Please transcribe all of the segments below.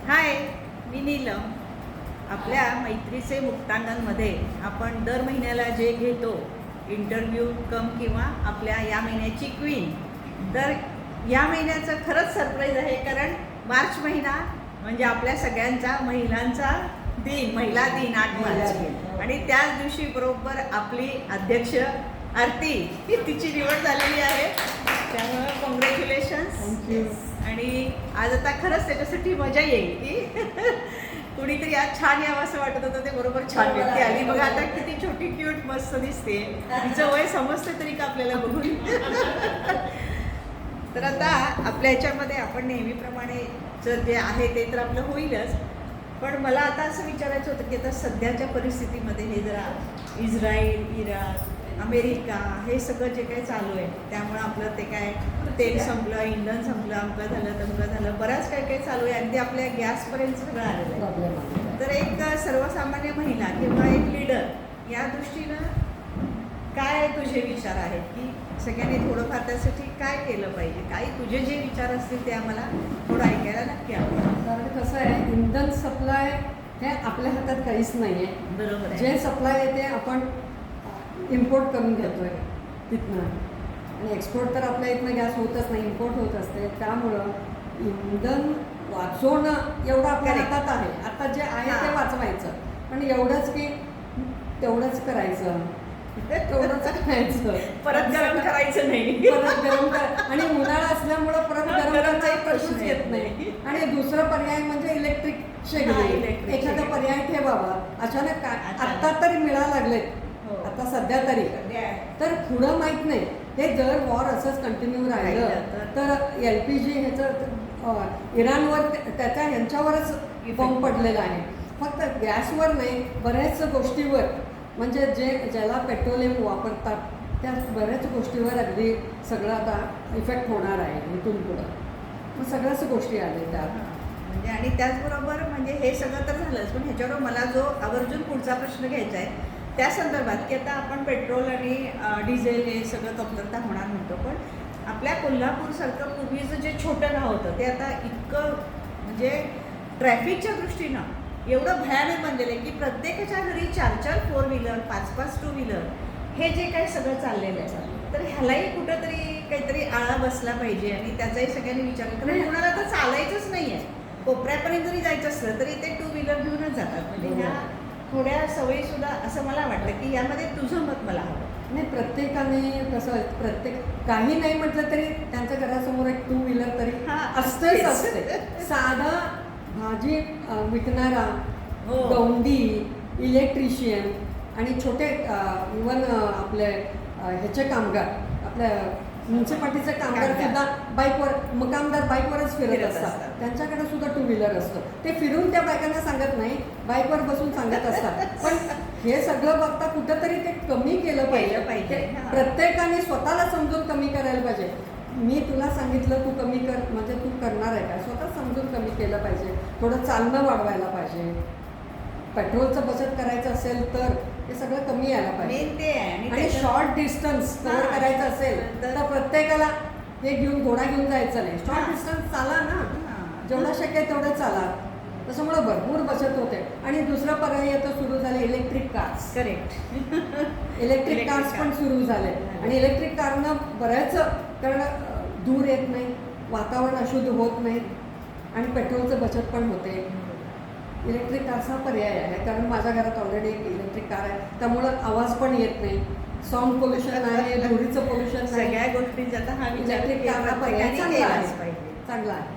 हाय, मी नीलम. आपल्या मैत्रीचे मुक्तांगणमध्ये आपण दर महिन्याला जे घेतो इंटरव्ह्यू किंवा आपल्या या महिन्याची क्वीन, तर या महिन्याचं खरंच सरप्राईज आहे. कारण मार्च महिना म्हणजे आपल्या सगळ्यांचा महिलांचा दिन, महिला दिन 8 मार्च, आणि त्याच दिवशी बरोबर आपली अध्यक्ष आरती तिची निवड झालेली आहे. त्यामुळं कॉंग्रॅच्युलेशन्स. थँक्यू. आणि आज आता खरंच त्याच्यासाठी मजा येईल की कुणीतरी आज छान यावं असं वाटत होतं, ते बरोबर छान व्यक्ती आली. बघा आता किती छोटी क्यूट मस्त दिसते. तिचं वय समजते तरी का आपल्याला बघून. तर आता आपल्या ह्याच्यामध्ये आपण नेहमीप्रमाणे जे आहे ते तर आपलं होईलच, पण मला आता असं विचारायचं होतं की आता सध्याच्या परिस्थितीमध्ये हे जरा इस्रायल, इराण, अमेरिका हे सगळं जे काही चालू आहे, त्यामुळं आपलं ते काय तेल संपलं, इंधन संपलं, अमकं झालं तमकं झालं, बऱ्याच काही काही चालू आहे. आणि ते आपल्या गॅसपर्यंत सगळं आलेलं आहे. तर एक सर्वसामान्य महिला किंवा एक लीडर या दृष्टीनं काय तुझे विचार आहेत की सगळ्यांनी थोडंफार त्यासाठी काय केलं पाहिजे? काही तुझे जे विचार असतील ते आम्हाला थोडं ऐकायला नक्की आवडेल. कारण कसं आहे, इंधन सप्लाय हे आपल्या हातात काहीच नाही आहे. बरोबर आहे. जे सप्लाय येते आपण इम्पोर्ट करून घेतोय तिथनं, आणि एक्सपोर्ट तर आपल्या इथनं गॅस होतच नाही, इम्पोर्ट होत असते. त्यामुळं इंधन वाचवणं एवढं आपल्या हातात आहे. आता जे आहे ते वाचवायचं, पण एवढंच की तेवढंच करायचं, तेवढंच करायचं, परत गरम करायचं नाही. परत गरम आणि उन्हाळा असल्यामुळं परत गरम करण्याचा प्रश्नच येत नाही. आणि दुसरं पर्याय म्हणजे इलेक्ट्रिक शेगडी, एखादा पर्याय ठेवावा. अचानक आत्ता तरी मिळायला लागलेत, आता सध्या तरी. तर पुढं माहीत नाही, हे जर वॉर असंच कंटिन्यू राहिलं तर LPG ह्याचं इराणवर त्याच्या ह्यांच्यावरच बॉम्ब पडलेला आहे. फक्त गॅसवर नाही, बऱ्याच गोष्टीवर, म्हणजे ज्याला पेट्रोलियम वापरतात त्या बऱ्याच गोष्टीवर अगदी सगळं आता इफेक्ट होणार आहे इथून पुढं. मग सगळ्याच गोष्टी आल्या त्यात. म्हणजे आणि त्याचबरोबर म्हणजे हे सगळं तर झालंच, पण ह्याच्यावर मला जो आवर्जून पुढचा प्रश्न घ्यायचा आहे त्या संदर्भात की आता आपण पेट्रोल आणि डिझेल हे सगळं कमतरता होणार म्हणतो, पण आपल्या कोल्हापूरसारखं पूर्वीचं जे छोटं गाव होतं ते आता इतकं म्हणजे ट्रॅफिकच्या दृष्टीनं एवढं भयानक बनलेलं आहे की प्रत्येकाच्या घरी 4-4 4 व्हीलर, 5-5 2 व्हीलर, हे जे काही सगळं चाललेलं आहे, तर ह्यालाही कुठंतरी काहीतरी आळा बसला पाहिजे. आणि त्याचाही सगळ्यांनी विचार केला, कारण कोणाला तर चालायचंच नाही आहे. कोपऱ्यापर्यंत जरी जायचं असलं तरी ते 2 व्हीलर घेऊनच जातात. म्हणजे ह्या थोड्या सवयीसुद्धा असं मला वाटतं की यामध्ये तुझं मत मला हवं. नाही, प्रत्येकाने कसं काही नाही म्हटलं तरी त्यांच्या घरासमोर एक 2 व्हीलर तरी असतेच असते. साधा भाजी विकणारा, गौंडी, इलेक्ट्रिशियन आणि छोटे इवन आपले ह्याचे कामगार, आपल्या म्युन्सिपाल्टीचे कामगार सुद्धा बाईकवर, मुकामदार बाईकवरच फिरत असतात. त्यांच्याकडे सुद्धा 2 व्हीलर असतं. ते फिरून त्या बायकांना सांगत नाही, बाईकवर बसून सांगत असतात. पण हे सगळं बघता कुठंतरी ते कमी केलं पाहिजे. प्रत्येकाने स्वतःला समजून कमी करायला पाहिजे. मी तुला सांगितलं तू कमी कर म्हणजे तू करणार आहे का? स्वतः समजून कमी केलं पाहिजे. थोडं चालणं वाढवायला पाहिजे. पेट्रोलचं बचत करायचं असेल तर हे सगळं कमी यायला पाहिजे. आणि शॉर्ट डिस्टन्स कव्हर करायचं असेल तर प्रत्येकाला हे घेऊन घोडा घेऊन जायचं नाही. शॉर्ट डिस्टन्स चाला ना, जेवढं शक्य आहे तेवढं चाला. त्याच्यामुळे भरपूर बचत होते. आणि दुसरा पर्याय येतो सुरू झाले electric cars. Correct. Electric cars पण सुरू झाले. आणि इलेक्ट्रिक कारनं बऱ्याच, कारण धूर येत नाही, वातावरण अशुद्ध होत नाही, आणि पेट्रोलचं बचत पण होते. इलेक्ट्रिक कारचा पर्याय आहे, कारण माझ्या घरात ऑलरेडी एक इलेक्ट्रिक कार आहे. त्यामुळं आवाज पण येत नाही, साऊंड पोल्युशन आहे, धुळीचं पोल्युशन नाही. सगळ्या गोष्टींचा आता हा इलेक्ट्रिक कारचा पर्याय चांगला आहे.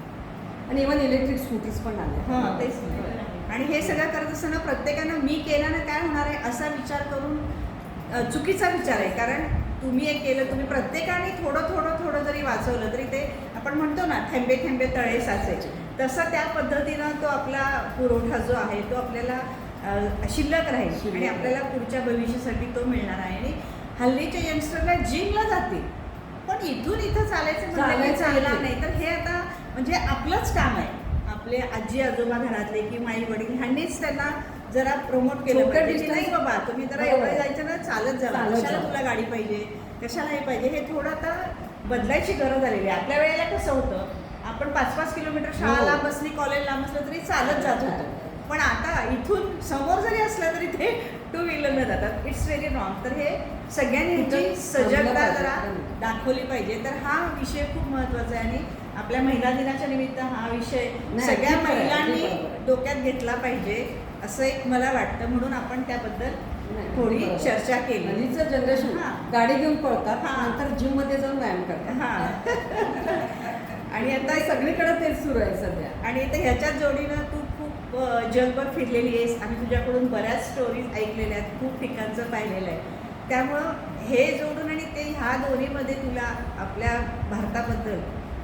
आणि इव्हन इलेक्ट्रिक स्कूटीज पण आल्या. तेच नाही. आणि हे सगळं करत असताना प्रत्येकानं मी केल्यानं काय होणार आहे असा विचार करून चुकीचा विचार आहे. कारण तुम्ही एक केलं, तुम्ही प्रत्येकाने थोडं थोडं थोडं जरी वाचवलं तरी ते आपण म्हणतो ना थेंबे थेंबे तळे साचायचे, तसं त्या पद्धतीनं तो आपला पुरवठा जो आहे तो आपल्याला शिल्लक राहील आणि आपल्याला पुढच्या भविष्यासाठी तो मिळणार आहे. आणि हल्लीच्या यंगस्टरला जिमला जातील, पण इथून इथं चालणार नाही. तर हे आता म्हणजे आपलंच काम आहे. आपले आजी आजोबा घरातले किंवा आई वडील ह्यांनीच त्यांना जरा प्रमोट केलं पाहिजे. नाही बाबा तुम्ही जरा एवढं जायचं ना, चालत जा, कशाला तुला गाडी पाहिजे, कशाला हे पाहिजे, हे थोडं आता बदलायची गरज आलेली आहे. आपल्या वेळेला कसं होतं, आपण 5-5 किलोमीटर शाळा लांब असली, कॉलेज लांब असलं तरी चालत जात होतो. पण आता इथून समोर जरी असलं तरी ते टू व्हीलरनं जातात. It's very wrong. तर हे सगळ्यांनी ह्याची सजगता जरा दाखवली पाहिजे. तर हा विषय खूप महत्त्वाचा आहे आणि आपल्या महिला दिनाच्या निमित्त हा विषय सगळ्या महिलांनी डोक्यात घेतला पाहिजे असं एक मला वाटतं. म्हणून आपण त्याबद्दल थोडी चर्चा केली. हल्लीचं जनरेशन गाडी घेऊन पळतात, नंतर जिम मध्ये जाऊन व्यायाम करतात. आणि आता सगळीकडे तेच सुरू आहे सध्या. आणि आता ह्याच्याच जोडीनं तू खूप जगभर फिरलेली आहेस. आम्ही तुझ्याकडून बऱ्याच स्टोरीज ऐकलेल्या आहेत, खूप ठिकाणचं पाहिलेलं आहे. त्यामुळं हे जोडून आणि ते ह्या दोन्हीमध्ये तुला आपल्या भारताबद्दल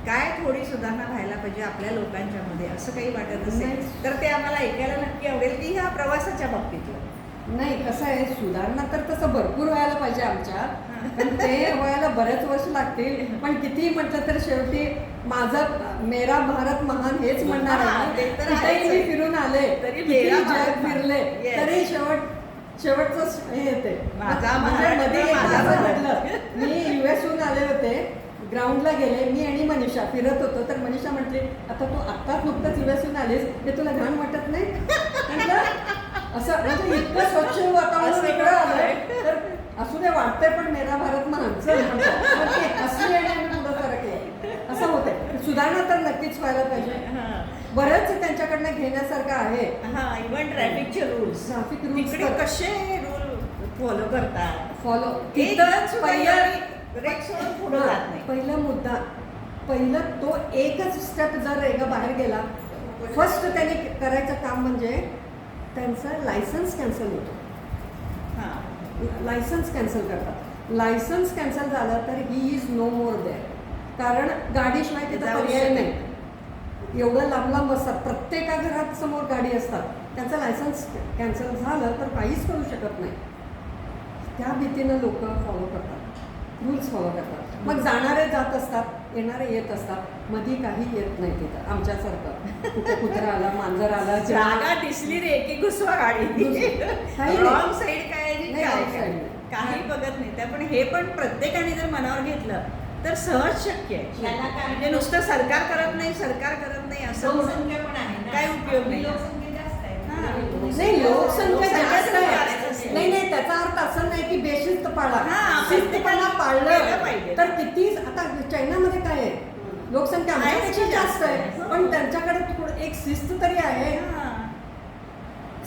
काय थोडी सुधारणा व्हायला पाहिजे आपल्या लोकांच्यामध्ये असं काही वाटत असेल तर ते आम्हाला ऐकायला नक्की आवडेल की ह्या प्रवासाच्या बाबतीतलं. नाही, कसं आहे, सुधारणा तर तसं भरपूर व्हायला पाहिजे आमच्यात, पण ते व्हायला बरेच वर्ष लागतील. पण कितीही म्हटलं तर शेवटी माझं मेरा भारत महान हेच म्हणणार आहे. कुठेही मी फिरून आले, किती जग फिरले तरी शेवटचं हे येते. म्हणजे मध्ये असं घडलं, मी US आले होते, ग्राउंडला गेले मी आणि मनीषा फिरत होतो. तर मनीषा म्हटली, आता तू आत्ताच नुकतंच US आलीस, हे तुला घाण वाटत नाही? असं म्हणजे इतकं स्वच्छ वातावरण इकडं आलंय तर असू दे, वाटतंय पण मेरा भारत महान चल असली आणि आम्ही पुढं सरकले असं होतंय. सुधारणा तर नक्कीच व्हायला पाहिजे. बरंच त्यांच्याकडनं घेण्यासारखं आहे. इव्हन ट्रॅफिकचे रूल्स, ट्रॅफिक रूल्स कसे रूल फॉलो करतात. फॉलो पहिला मुद्दा, पहिलं तो एकच स्टेप जर एका बाहेर गेला, फर्स्ट त्याने करायचं काम म्हणजे त्यांचं लायसन्स कॅन्सल होतं. लायसन्स कॅन्सल करतात. लायसन्स कॅन्सल झालं तर he is no more there. कारण गाडीशिवाय तिथं पर्याय नाही. एवढं लांब लांब असतात, प्रत्येका घरात समोर गाडी असतात. त्यांचं लायसन्स कॅन्सल झालं तर काहीच करू शकत नाही. त्या भीतीनं लोक फॉलो करतात, रूल्स फॉलो करतात. मग जाणारे जात असतात, येणारे येत असतात, मध्ये काही येत नाही तिथं आमच्यासारखं. कुठे कुत्रा आला, मांजर आला, जागा दिसली रे की घुसवा गाडी, रॉंग साईड काय काही बघत नाही. त्या पण हे पण प्रत्येकाने जर मनावर घेतलं तर सहज शक्य आहे. म्हणजे नुसतं सरकार करत नाही असं काय उपयोग नाही. नाही, लोकसंख्या जास्त आहे. नाही, त्याचा अर्थ असं नाही की बेशिस्त पाळा. शिस्तपणा पाळलं तर किती. आता चायनामध्ये काय आहे, लोकसंख्या आमच्यापेक्षा जास्त आहे, पण त्यांच्याकडे थोडं एक शिस्त तरी आहे.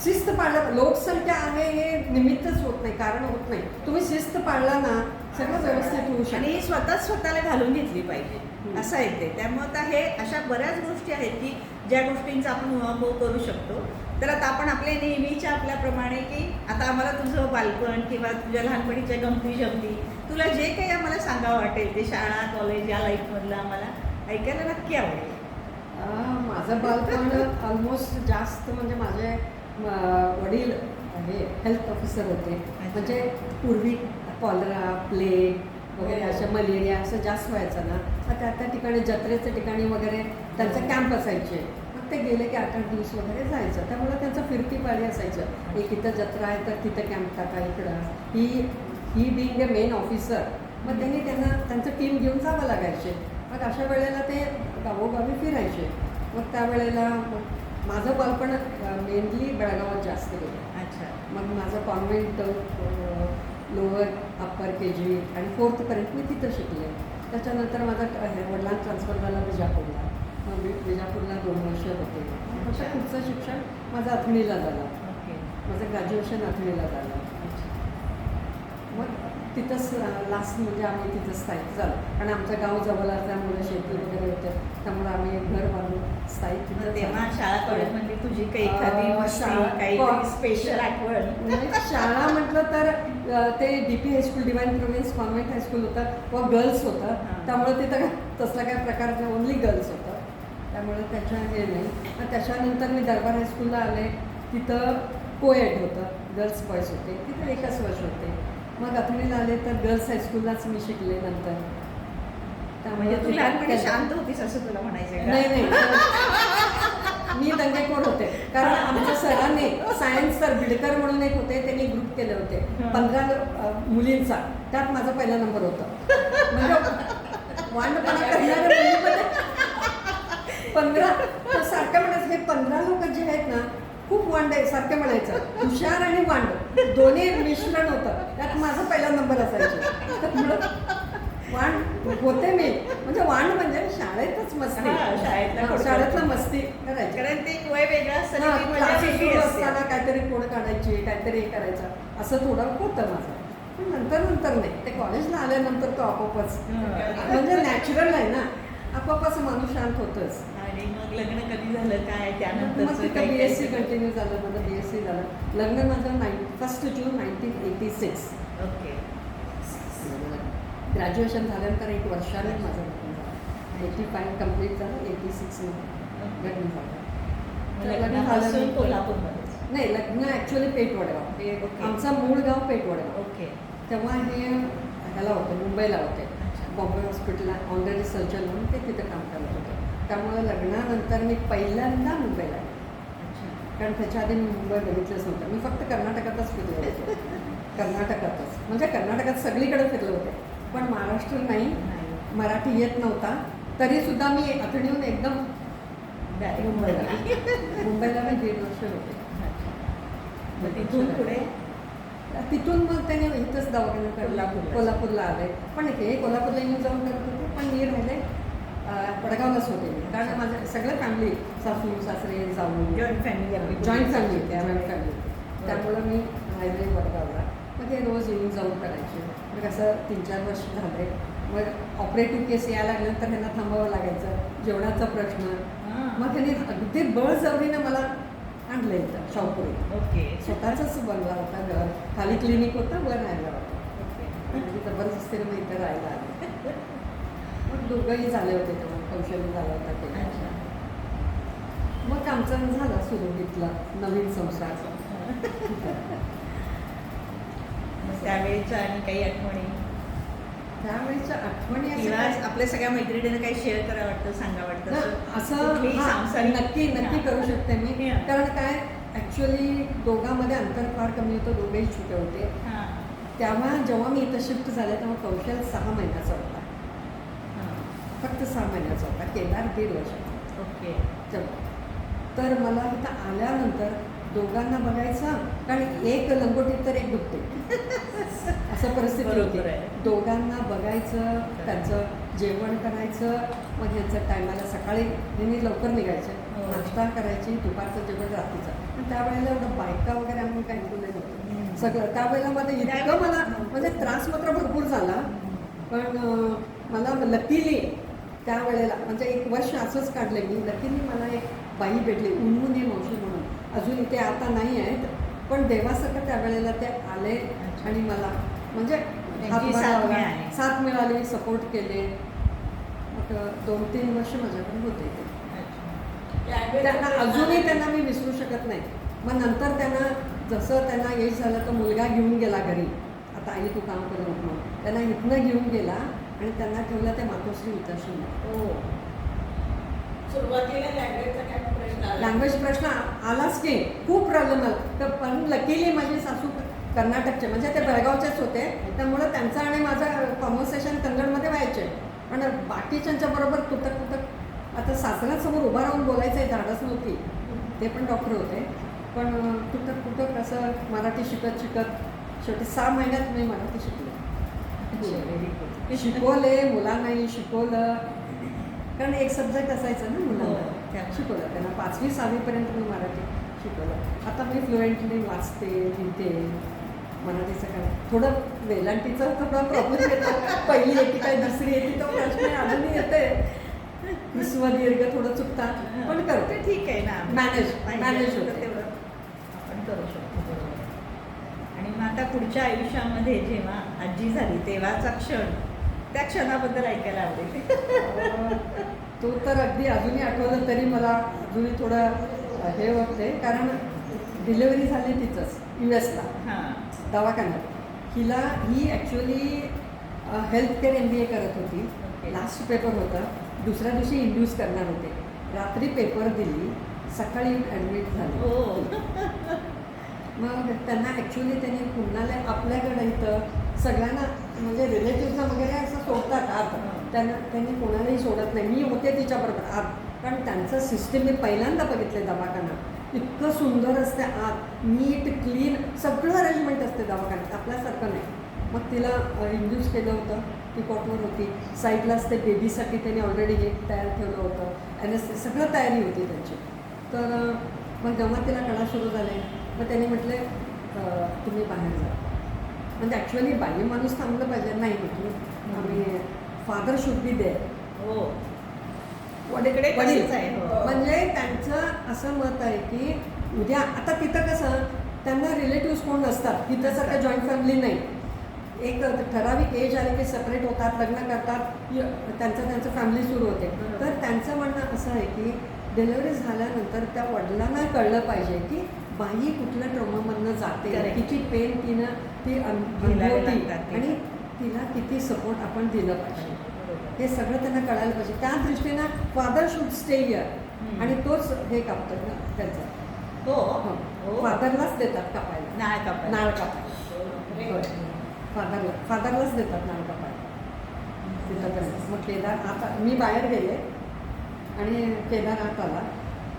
शिस्त पाळलं, लोकसंख्या आहे हे निमित्तच होत नाही, कारण होत नाही. तुम्ही शिस्त पाळला ना सगळं व्यवस्थित होऊ शकतं. आणि स्वतःला घालून घेतली पाहिजे असं आहे ते. त्यामुळे आता हे अशा बऱ्याच गोष्टी आहेत की ज्या गोष्टींचा आपण उहापोह करू शकतो. तर आता आपण आपल्या नेहमीच्या आपल्याप्रमाणे की आता आम्हाला तुझं बालपण किंवा तुझ्या लहानपणीच्या गमती जमती, तुला जे काही आम्हाला सांगावं वाटेल ते शाळा कॉलेज या लाईफमधलं आम्हाला ऐकायला नक्की आवडेल. माझं बालपण ऑलमोस्ट जास्त म्हणजे माझे वडील हे हेल्थ ऑफिसर होते. म्हणजे पूर्वी कॉलरा, प्लेग वगैरे अशा मलेरिया असं जास्त व्हायचं ना. त्या ठिकाणी जत्रेच्या ठिकाणी वगैरे त्यांचे कॅम्प असायचे. मग ते गेले की 8-8 दिवस वगैरे जायचं. त्यामुळे त्यांचं फिरती पाळी असायचं. एक इथं जत्रा आहे तर तिथं कॅम्प टाका इकडं. ही बिंग ए मेन ऑफिसर, मग त्यांना त्यांचं टीम घेऊन जावं लागायचे. मग अशा वेळेला ते गावोगावी फिरायचे. मग त्यावेळेला माझं बालपण मेनली बेळगावात जास्त गेलं. अच्छा. मग माझं कॉन्व्हेंट लोअर अप्पर KG आणि 4थपर्यंत मी तिथं शिकले. त्याच्यानंतर माझा वडिलांना ट्रान्सफर झाला विजापूरला. मग विजापूरला 2 वर्ष होते. तसं पुढचं शिक्षण माझं अथणीला झालं. माझं ग्रॅज्युएशन अथणीला झालं. मग तिथंच लास्ट म्हणजे आम्ही तिथं स्थायिक झालो. कारण आमचं गाव जवळ असल्यामुळे शेती वगैरे होतं, त्यामुळे आम्ही घर बांधून स्थायिक तिथं. तेव्हा शाळा कॉलेज म्हणजे तुझी काही एखादी स्पेशल आठवण? शाळा म्हटलं तर ते DP high school, divine province convent high school होतं व गर्ल्स होतं. त्यामुळे तिथं तसला काही प्रकार नाही, ओन्ली गर्ल्स होतं. त्यामुळे त्याच्या हे नाही. त्याच्यानंतर मी दरबार हायस्कूलला आले. तिथं कोएड होतं, गर्ल्स बॉईज होते. तिथं 1 वर्ष होते. मग अथणीला आले तर गर्ल्स हायस्कूललाच मी शिकले नंतर. त्यामुळे तू लहानपणी शांत होतीस असं तुला म्हणायचं? नाही, मी दंगेखोर होते. कारण आमच्या सरांनी सायन्स सर बिडकर म्हणून एक होते, त्यांनी ग्रुप केले होते 15 मुलींचा. त्यात माझा पहिला नंबर होता. म्हणजे वांडपणा करणाऱ्या मुलीमध्ये 15 तर सारखं म्हणायचं, हे 15 लोक जे आहेत ना खूप वांड आहे सारखं म्हणायचं. हुशार आणि वांड दोन्ही मिश्रण होतं, त्यात माझा पहिला नंबर असायचा. तर म्हणून वांड होते मी, म्हणजे वांड म्हणजे शाळेतच मस्ती, शाळेतलं मस्ती करायची. कारण ते एक वय वेगळं असतं हां, ती मजा क्लासेस वेगळी सुरू असते. असताना काहीतरी कोण काढायची, काहीतरी हे करायचं, असं थोडं होतं माझं. पण नंतर नाही, ते कॉलेजला आल्यानंतर तो आपोआपच म्हणजे नॅचरल आहे ना, आपोआपच माणूस शांत होतच. आणि मग लग्न कधी झालं काय मग त्यानंतर तिथं BSc कंटिन्यू झालं, माझं BSc झालं. लग्न माझं 1 जून 1986. ओके. ग्रॅज्युएशन झाल्यानंतर 1 वर्षाने माझं लग्न झालं. 85 कम्प्लीट झालं, 86 लग्न झालं. तर लग्न लग्नापासून झालं कोल्हापूरमध्ये. नाही, लग्न ॲक्च्युली पेठ वडगाव. ओके. आमचा मूळ गाव पेठ वडगाव. ओके. तेव्हा हे ह्याला होते, मुंबईला होते. अच्छा. बॉम्बे हॉस्पिटलला ऑनररी सर्जन म्हणून ते तिथे काम करत होते. त्यामुळे लग्नानंतर मी पहिल्यांदा मुंबईला आले. अच्छा. कारण त्याच्या आधी मी मुंबई बघितलंच नव्हतं. मी फक्त कर्नाटकातच फिरले होते. कर्नाटकातच म्हणजे कर्नाटकात सगळीकडे फिरले होते, पण महाराष्ट्र नाही, मराठी येत नव्हता. तरीसुद्धा मी आठवणीहून एकदम मुंबईला मी 1.5 वर्ष होते. मग तिथून पुढे तिथून मग त्याने इथंच दवाखाना करला, कोल्हापूरला आले. पण हे कोल्हापूरला येऊन जाऊन करत होते, पण मी राहिले वडगावलाच होते मी. कारण माझं सगळं फॅमिली, सासू सासरे जाऊ, जॉईंट फॅमिली आपली. जॉईंट फॅमिली होती, जॉईंट फॅमिली. त्यामुळं मी राहिले वडगावला. मग ते रोज येऊन जाऊन करायचे. मग असं 3-4 वर्ष झाले. मग ऑपरेटिव्ह केस यायला लागल्यानंतर त्यांना थांबावं लागायचं, जेवणाचा प्रश्न. मग त्यांनी अगदी बळजबरीनं मला आणलं इथं शाहूपुरीत. ओके. स्वतःचाच बनला होता घर, खाली क्लिनिक होतं, वर राहायला होतं. ओके. आणि जबरदस्तीने मग इथं राहायला आले. मग दोघंही झाले होते तेव्हा, कौशल्य झाला होता ते. अच्छा. मग आमचं झालं सुरू इथला नवीन संसार. मग त्यावेळेच्या आणि काही आठवणी त्यावेळेच्या आठवणी असं किंवा काय- आपल्या सगळ्या मैत्रिणींना काही शेअर करा वाटतं, सांगा वाटतं ना, असं कुठलीही हां, सांसारिक- नक्की हां. करू शकते मी. हां. कारण काय ॲक्च्युली दोघांमध्ये अंतर फार कमी होतं, दोघेही छोटे होते. हां. तेव्हा जेव्हा मी इथं शिफ्ट झाले तेव्हा कौशल 6 महिन्याचा होता, हां. फक्त 6 महिन्याचा होता. केदार 1.5 वर्षाचा. ओके. तेव्हा तर मला इथं आल्यानंतर दोघांना बघायचं, कारण एक लंगोटीत तर एक दुखते असं परिस्थिती होती. बरोबर आहे. दोघांना बघायचं, त्यांचं जेवण करायचं. मग ह्यांचं टायमाला सकाळी नेहमी लवकर निघायचं, हो. नाश्ता करायची, दुपारचं जेवण रात्रीचं. पण त्यावेळेला एवढं बायका वगैरे आम्ही काही ठेवलं नव्हतं. सगळं त्यावेळेला मध्ये इतकं मला म्हणजे त्रास मात्र भरपूर झाला. पण मला लकीली त्यावेळेला म्हणजे 1 वर्ष असंच काढले मी. लकीली मला एक बाई भेटली, उन्मुने मावशी म्हणून. अजून इथे आता नाही आहेत, पण देवासारखं त्यावेळेला ते आले आणि मला म्हणजे त्यांची साथ मिळाली. साथ मिळाली, सपोर्ट केले. मग 2-3 वर्ष माझ्याकडे होते ते. त्यांना अजूनही त्यांना मी विसरू शकत नाही. मग नंतर त्यांना जसं त्यांना एज झालं तर मुलगा घेऊन गेला घरी. आता आई तू काम करू नको म्हणून. त्यांना इथनं घेऊन गेला आणि त्यांना ठेवलं ते मातोश्री विद्याश्रमात. हो. सुरुवातीला लँग्वेजचा काय प्रश्न आला? लँग्वेज प्रश्न आलाच की, खूप प्रॉब्लेम आला. तर पण लकीली माझी सासू कर्नाटकचे, म्हणजे ते बेळगावचेच होते. त्यामुळं त्यांचं आणि माझं कॉन्व्हर्सेशन कन्नडमध्ये व्हायचे. पण बाकीच्यांच्या बरोबर तुटक आता सासऱ्यांसमोर उभा राहून बोलायचं धाडस नव्हती. ते पण डॉक्टर होते. पण तुटक असं मराठी शिकत शेवटी 6 महिन्यात मी मराठी शिकले. शिकवले मुलांनाही शिकवलं, कारण एक सब्जेक्ट असायचं ना मुलांना. शिकवलं त्यांना 5वी 6वीपर्यंत मी मराठी शिकवलं. आता मी फ्लुएंटली वाचते, लिहिते. मराठीचं काय थोडं वेलांटीचा थोडा प्रॉब्लेम येतो. पहिली येते काय दुसरी येते तो प्रश्न अजूनही येते. ह्रस्व दीर्घ थोडं चुकतात, पण करते. ठीक आहे ना, मॅनेज होते. तेवढं आपण करू शकतो. बरोबर. आणि मग आता पुढच्या आयुष्यामध्ये जेव्हा आजी झाली तेव्हाचा क्षण, त्या क्षणाबद्दल ऐकायला आवडेल. तो तर अगदी अजूनही आठवलं तरी मला अजूनही थोडं हे होते. कारण डिलिव्हरी झाली तिथंच US ला हां. दवाखान्यात. ही ॲक्च्युली हेल्थ केअर MBA करत होती. ओके. लास्ट पेपर होता, दुसऱ्या दिवशी इंड्यूस करणार होते. रात्री पेपर दिली, सकाळी ॲडमिट झाली. हो. मग त्यांना ॲक्च्युली त्यांनी पुन्हा आपल्याकडे इथं सगळ्यांना म्हणजे रिलेटिव्हना वगैरे असं सोडतात आत. त्यांनी कोणालाही सोडत नाही. मी होते तिच्याबरोबर आत कारण त्यांचं सिस्टीम मी पहिल्यांदा बघितले दवाखाना इतकं सुंदर असते आत नीट क्लीन सगळं अरेंजमेंट असते दवाखान्यात आपल्यासारखं नाही. मग तिला इंड्यूस केलं होतं, ती कॉटवर होती, साईडलाच ते बेबीसाठी त्यांनी ऑलरेडी हे तयार ठेवलं होतं आणि सगळं तयारी होती त्यांची. तर मग जेव्हा तिला कळा सुरू झाले मग त्यांनी म्हटले तुम्ही बाहेर जा. म्हणजे ॲक्च्युअली बाह्य माणूस थांबलं पाहिजे नाही म्हटलं आम्ही फादर शुड बी देअर. हो वडीकडे वडील आहे. म्हणजे त्यांचं असं मत आहे की उद्या आता तिथं कसं त्यांना रिलेटिव्स कोण नसतात, तिथं सारखं जॉईंट फॅमिली नाही. एक ठराविक एज आले की सेपरेट होतात, लग्न करतात, त्यांचं फॅमिली सुरू होते. तर त्यांचं म्हणणं असं आहे की डिलिव्हरी झाल्यानंतर त्या वडिलांना कळलं पाहिजे की बाई कुठल्या ट्रॉमामधनं जाते, तिची पेन ती अनुभवती आणि तिला किती सपोर्ट आपण दिलं पाहिजे हे सगळं त्यांना कळायला पाहिजे. त्या दृष्टीनं फादर शुड स्टे हिअर आणि तोच हे कापतो ना त्यांचं. हो फादरलाच देतात कापायला, नाळ कापायला फादरलाच देतात नाळ कापायला तिथंपर्यंत. मग केदार आता मी बाहेर गेले आणि केदार आत आला.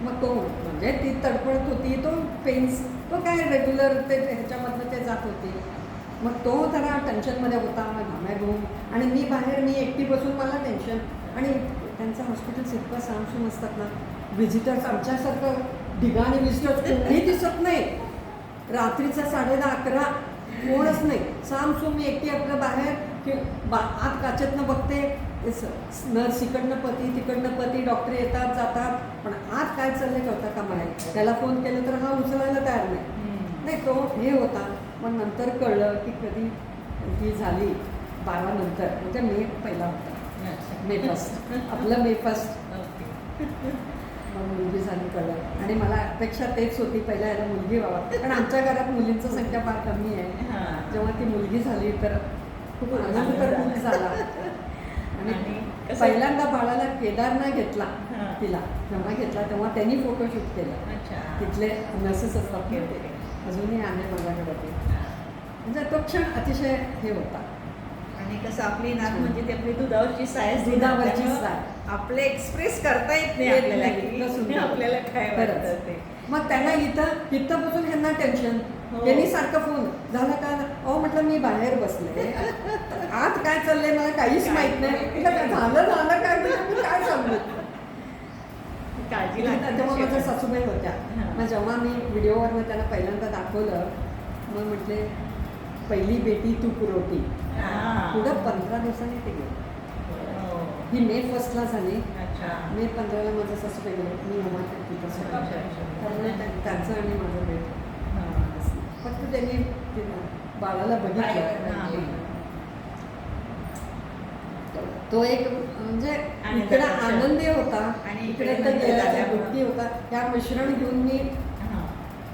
मग तो म्हणजे ती तडफडत होती, तो पेन्स तो काय रेग्युलर ते ह्याच्यामधनं ते जात होती. मग तो जरा टेन्शनमध्ये होता, घामेघूम आणि मी बाहेर मी एकटी बसून मला टेन्शन. आणि त्यांचं हॉस्पिटल्स इतकं सामसूम असतात ना, व्हिजिटर्स आमच्यासारखं ढिगाणी व्हिजिटर्स कोणी दिसत नाही. रात्रीचा 10:30-11 कोणच नाही, सामसूम. मी एकटी आपलं बाहेर की आत काचेतनं बघते, नर्स इकडनं पती तिकडनं पती, डॉक्टर येतात जातात, पण आत काय चाललंय कळतं का म्हणायचं. त्याला फोन केलं तर हा उचलायला तयार नाही. तो हे होता. मग नंतर कळलं की कधी ही झाली 12 नंतर, म्हणजे मे पहिला होता, मे 1 आपलं मे 1 मग मुलगी झाली कळलं. आणि मला अपेक्षा तेच होती पहिला याला मुलगी व्हावा, कारण आमच्या घरात मुलींची संख्या फार कमी आहे. जेव्हा ती मुलगी झाली तर खूप आनंद तर खूप झाला. आणि पहिल्यांदा बाळाला केदारनं घेतला, तिला जेव्हा घेतला तेव्हा त्यांनी फोटोशूट केलं. तिथले नर्सेस असतात अजूनही आहे माझ्याकडे ते. म्हणजे तो क्षण अतिशय हे होता. आणि कसं आपली नात म्हणजे ती आपली दुधावरची साय, आपले एक्सप्रेस करता येत नाही आपल्याला काय वाटतं ते. मग त्यांना इथं बसून ह्यांना टेन्शन, त्यांनी सारखं फोन झालं का, म्हटलं मी बाहेर बसले, आत काय चाललंय मला काहीच माहित नाही, झालं काय मी काय सांगू. काळजी तेव्हा माझ्या सासूबाई होत्या. मग जेव्हा मी व्हिडिओवर त्यांना पहिल्यांदा दाखवलं मग म्हटले पहिली बेटी तू पुरवती. पुढं 15 दिवसांनी ते गेले. ही मे 1ला झाली, मे 15ला माझं सासूबाई गेले. मी त्यामुळे त्यांचं आणि माझं भेट फक्त त्यांनी बाळाला बघितलं. तो एक म्हणजे इकडे आनंदी होता आणि इकडे गेला गोष्टी होता. त्या मिश्रण घेऊन मी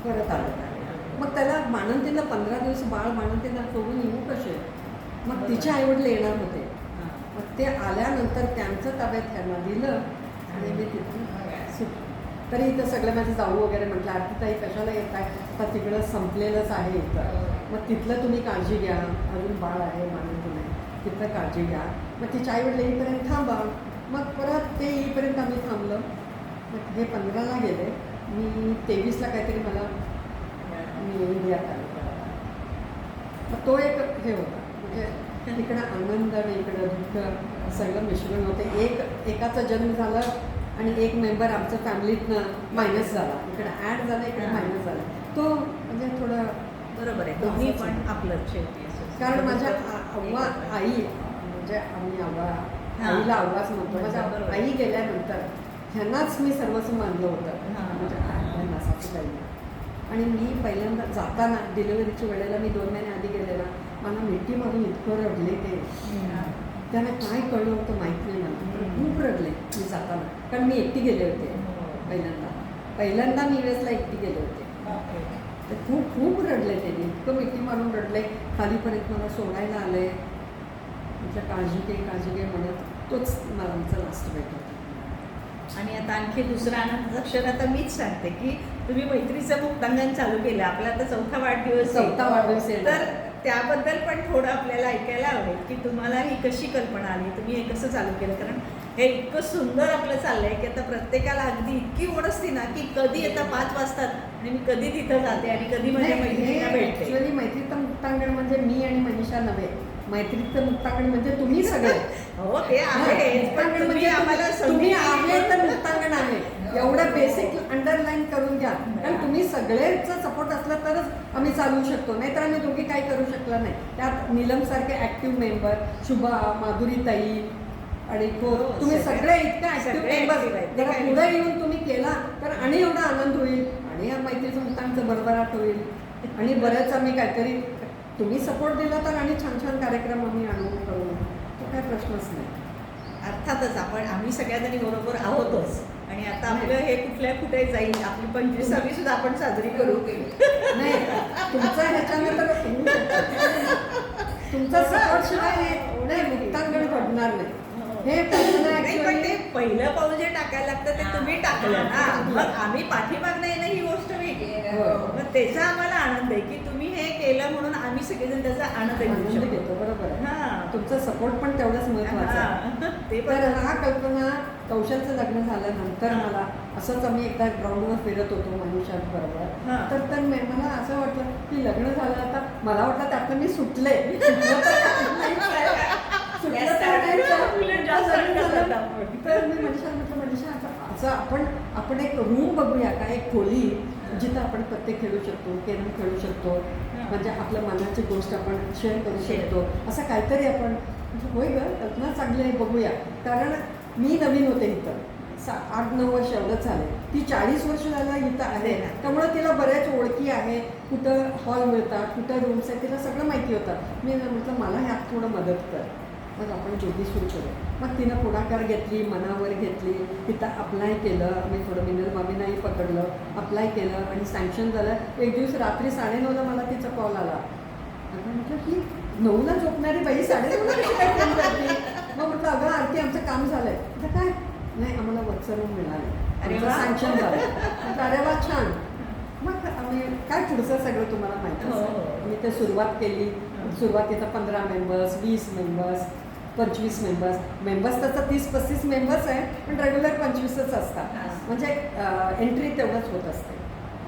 परत आलो. मग त्याला मानंतीला 15 दिवस बाळ मानंतीला सोडून येऊ कसे. मग तिचे आईवडील येणार होते. मग ते आल्यानंतर त्यांचं ताब्यात त्यांना दिलं आणि मी तिथून सुट. तरी इथं सगळं माझे जाऊ वगैरे म्हटलं आरतीताई कशाला येत आहे, आता तिकडं संपलेलंच आहे इथं, मग तिथलं तुम्ही काळजी घ्या, अजून बाळ आहे मानंती नाही, तिथं काळजी घ्या. मग तिच्या आईवडील येईपर्यंत थांबा. मग परत ते येईपर्यंत आम्ही थांबलो. मग हे 15ला गेले. मी 23ला काहीतरी मला मी इंडियात आले. मग तो एक हे होता म्हणजे इकडं आनंद आणि इकडं दुःख सगळं मिश्रण होतं. एकाचा जन्म झाला आणि एक मेंबर आमच्या फॅमिलीतनं मायनस झाला, इकडं ॲड झाला, इकडे मायनस झाला. तो म्हणजे थोडं बरोबर आहे, दोन्ही पण आपलं शेवटी. कारण माझ्या आई म्हणजे आम्ही आईला आव्वाच म्हणतो. माझ्या आई गेल्यानंतर ह्यांनाच मी सर्वस्व मानलं होतं म्हणजे ह्यांना सासूबाईंना. आणि मी पहिल्यांदा जाताना डिलिव्हरीच्या वेळेला मी 2 महिने आधी गेले ना, मला मिठीमधून इतकं रडले ते. त्यांना काय कळलं होतं माहीत नाही मला, खूप रडले मी जाताना, कारण मी एकटी गेले होते पहिल्यांदा मी वेळेसला एकटी गेले होते. तर खूप रडले त्यांनी, इतकं मिठी मारून रडले. खालीपर्यंत मला सोडायला आले. म्हटलं काळजी घे म्हणत. तोच मला आमचा लास्ट भेट होता. आणि आता आणखी दुसरा आनंदाचा क्षण आता मीच सांगते की तुम्ही मैत्रीचं मुक्तांगण चालू केलं. आपला आता 4था वाढदिवस आहे. तर त्याबद्दल पण थोडं आपल्याला ऐकायला आवडेल की तुम्हाला ही कशी कल्पना आली, तुम्ही हे कसं चालू केलं. कारण हे इतकं सुंदर आपलं चाललंय की आता प्रत्येकाला अगदी इतकी ओढ असते ना की कधी येता 5 वाजतात आणि मी कधी तिथं जाते आणि कधी माझ्या मैत्रिणीला भेटते. ऍक्च्युअली मैत्रीचं मुक्तांगण म्हणजे मी आणि मनीषा नव्हे, मैत्रीचं मुक्तांगण म्हणजे तुम्ही सगळे. हो ते आहे, पण तुम्ही आम्हाला तुम्ही संधी आहे तर मुक्तांगण आहे, एवढं बेसिक अंडरलाईन करून घ्या. कारण तुम्ही सगळ्यांचा सपोर्ट असला तरच आम्ही चालवू शकतो, नाहीतर आम्ही दोघी काही करू शकलो नाही. त्यात नीलम सारखे ऍक्टिव्ह मेंबर, शुभा, माधुरी ताई आणि तुम्ही सगळे इतके ऍक्टिव्ह मेंबर जरा पुढे येऊन तुम्ही केला तर आणि एवढा आनंद होईल आणि या मैत्रीचं मुक्तांचं भरभराट होईल आणि बऱ्याच आम्ही काहीतरी तुम्ही सपोर्ट दिला तर आणि छान छान कार्यक्रम आम्ही आणू करू, तो काय प्रश्नच नाही. अर्थातच आम्ही सगळ्याजणी बरोबर आहोतच आणि आता आपलं हे कुठे जाईल, आपली 25वी सुद्धा आपण साजरी करू. नाही तुमचा ह्याच्यानं तर होऊ शकतं. तुमचा सपोर्ट शिवाय नाही मुक्तांगण घडणार नाही. हे नाही, पण ते पहिलं पाऊल जे टाकायला लागतं ते तुम्ही टाकलं ना, मग आम्ही पाठीमागणं येणं ही गोष्ट वेगळी आहे. मग त्याचा आम्हाला आनंद आहे की तुम्ही हे केलं म्हणून आम्ही सगळेजण त्याचा आनंद घेतो. बरोबर आहे. हां, तुमचा सपोर्ट पण तेवढंच महत्वाचं आहे. ते तर हा कल्पना कौशलचं लग्न झाल्यानंतर मला असंच आम्ही एकदा ग्राउंडवर फिरत होतो मनीषा बरोबर, तर मला असं वाटलं की लग्न झालं आता मला वाटलं त्यातनं मी सुटले. तर मी मनीषा म्हटलं मनीषा असं आपण एक रूम बघूया का, एक खोली जिथं आपण पत्ते खेळू शकतो, कॅरम खेळू शकतो, म्हणजे आपल्या मनाची गोष्ट आपण शेअर करू शकतो, असं काहीतरी आपण. होय ग कल्पना चांगली आहे, बघूया. कारण मी नवीन होते इथं, 8-9 वर्ष एवढंच झाले, ती 40 वर्ष झालं इथं आहे, त्यामुळे तिला बऱ्याच ओळखी आहे, कुठं हॉल मिळतात, कुठं रूम्स आहेत, तिला सगळं माहिती होतं. मी म्हटलं मला ह्यात थोडं मदत कर, मग आपण दोघी सुरू करू. मग तिनं पुढाकार घेतली, मनावर घेतली, तिथं अप्लाय केलं. आम्ही थोडं मिनल मामीनाही पकडलं, अप्लाय केलं आणि सँक्शन झालं. एक दिवस रात्री 9:30ला मला तिचा कॉल आला. म्हटलं की 9ला झोपणारी बाई 9:30ला कशी काय फोन करते. मग म्हटलं अगं आरती आमचं काम झालंय. म्हटलं काय नाही, आम्हाला वत्स रूम मिळाले, सँक्शन झालं. म्हटलं अरे वा छान. मग आम्ही काय पुढचं सगळं तुम्हाला माहिती आहे. मी ते सुरुवात केली. सुरुवातीला 15 मेंबर्स, 20 मेंबर्स, 25 मेंबर्स त्याचा 30-35 मेंबर्स आहे, पण रेग्युलर 25च असतात. म्हणजे एंट्री तेवढंच होत असते.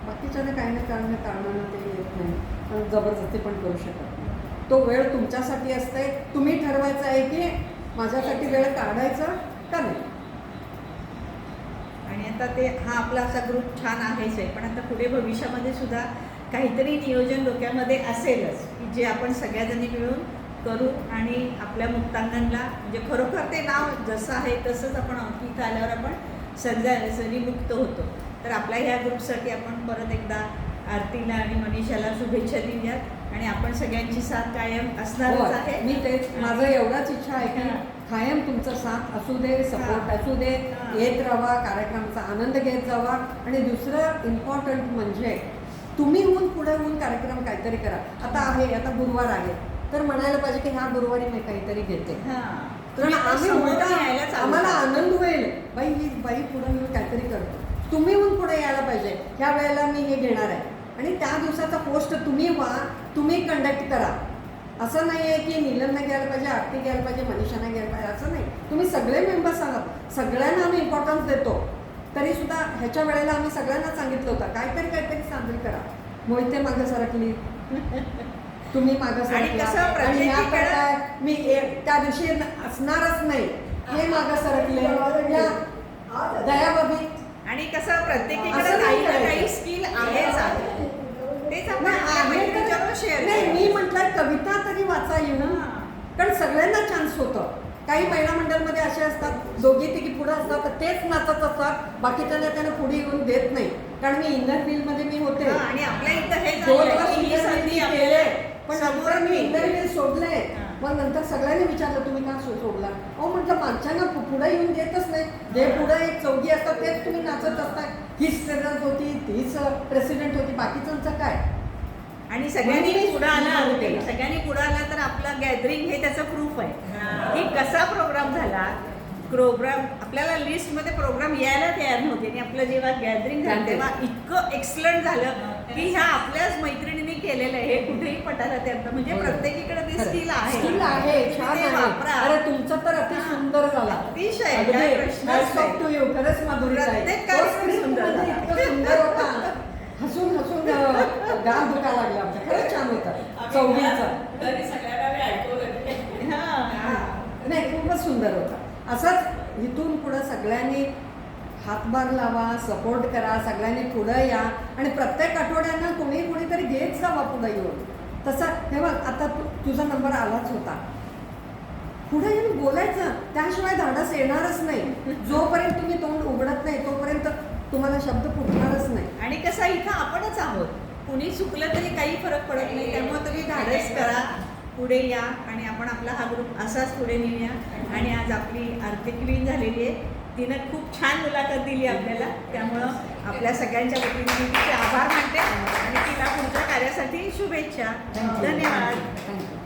बाकीच्यानं काही ना कारणानं ते येत नाही, पण जबरदस्ती पण करू शकत नाही. तो वेळ तुमच्यासाठी असते, तुम्ही ठरवायचं आहे की माझ्यासाठी वेळ काढायचा का नाही. आणि आता ते हा आपला असा ग्रुप छान आहेच आहे, पण आता पुढे भविष्यामध्ये सुद्धा काहीतरी नियोजन डोक्यामध्ये असेलच की जे आपण सगळ्याजणी मिळून करू आणि आपल्या मुक्तांगणला म्हणजे खरोखर ते नाव जसं आहे तसंच आपण इथं आल्यावर आपण सगळी मुक्त होतो. तर आपल्या ह्या ग्रुपसाठी आपण परत एकदा आरतीला आणि मनीषाला शुभेच्छा देऊयात आणि आपण सगळ्यांची साथ कायम असणारच आहे. मी तेच माझं एवढाच इच्छा आहे की कायम तुमचा साथ असू दे, सपोर्ट असू दे, येत राहा, कार्यक्रमाचा आनंद घेत जावा. आणि दुसरं इम्पॉर्टंट म्हणजे तुम्ही पुढे होऊन कार्यक्रम काहीतरी करा. आता गुरुवार आहे तर म्हणायला पाहिजे की ह्या गुरुवारी मी काहीतरी घेते. तर आम्ही आम्हाला आनंद होईल, बाई ही बाई पुढे येऊन काहीतरी करतो. तुम्ही पुढे यायला पाहिजे, ह्या वेळेला मी हे घेणार आहे आणि त्या दिवसाचा पोस्ट तुम्ही तुम्ही कंडक्ट करा. असं नाही आहे की नीलमने घ्यायला पाहिजे, आरती घ्यायला पाहिजे, मनीषाने घ्यायला पाहिजे, असं नाही. तुम्ही सगळे मेंबर्स सांगा, सगळ्यांना आम्ही इम्पॉर्टन्स देतो. तरी सुद्धा ह्याच्या वेळेला आम्ही सगळ्यांना सांगितलं होतं काहीतरी साजरी करा. मोहिते मागं सरकली, तुम्ही मागं सरकला मी त्या दिवशी असणारच नाही, हे मागं सरकले. दयाबाबी आणि कसं प्रत्येकीकडे काही ना काही स्किल आहेच आहे, तेच आपण शेअर. नाही मी म्हटलं कविता तरी वाचा येऊ, कारण सगळ्यांना चान्स होतं. काही महिला मंडळमध्ये असे असतात, दोघी तिघी पुढे असतात तर तेच नाचत असतात, बाकीच्यांना त्यांना पुढे येऊन देत नाही. कारण मी इनर फील्ड मध्ये मी होते आणि आपल्या इथं हे 2 वर्ष केले, पण नंतर मी इनर फील्ड सोडले. मग नंतर सगळ्यांनी विचारलं तुम्ही का सोडला. अहो म्हटलं मागच्यांना पुढे येऊन देतच नाही, जे पुढे एक चौघी असतात तेच तुम्ही नाचत असताय. हीच ट्रेनर होती, तीच प्रेसिडेंट होती, बाकीच्यांचं काय. आणि सगळ्यांनी पुढे आला तर आपलं गॅदरिंग हे त्याचं प्रूफ आहे की कसा प्रोग्राम झाला. प्रोग्राम आपल्याला लिस्टमध्ये प्रोग्राम यायला तयार नव्हते आणि आपलं जेव्हा गॅदरिंग झालं तेव्हा इतकं एक्सलंट झालं की ह्या आपल्याच मैत्रिणींनी केलेलं आहे हे कुठेही पटायला त्यात म्हणजे प्रत्येकीकडे ते स्किल आहे. स्किल आहे, छान ते आहे. वापरा. अरे तुमचं तर अति सुंदर झाला. अतिशय, अगदी. काय प्रश्नच Hats off नाही. to you. खरंच माधुरी ताई. प्रत्येक तो कार्यक्रम script सुंदर म्हणजे झाला. इतकं सुंदर होता. हसून हसून गाल दुखा लागला आमच्या. खरंच छान होतं चौघींचं. तरी सगळ्यांना मी ऐकवलं. नाही खूपच सुंदर होता. असंच इथून पुढं सगळ्यांनी हातभार लावा, सपोर्ट करा, सगळ्यांनी पुढं या आणि प्रत्येक आठवड्यानं कोणीतरी घेत जावा पुढं येऊन. तसं हे बघ आता तुझा नंबर आलाच होता, पुढे येऊन बोलायचं, त्याशिवाय धाडस येणारच नाही. जोपर्यंत तुम्ही तोंड उघडत नाही तोपर्यंत तुम्हाला शब्द फुटणारच नाही. आणि कसं इथं आपणच आहोत, कुणी चुकलं तरी काही फरक पडत नाही. त्यामुळे तुम्ही धाडस करा, पुढे या आणि आपण आपला हा ग्रुप असाच पुढे नेऊया. आणि आज आपली आरती क्वीन झालेली आहे, तिनं खूप छान मुलाखत दिली आपल्याला. त्यामुळं आपल्या सगळ्यांच्या वतीने मी तिचे आभार मानते आणि तिला पुढच्या कार्यासाठी शुभेच्छा. धन्यवाद. थँक्यू.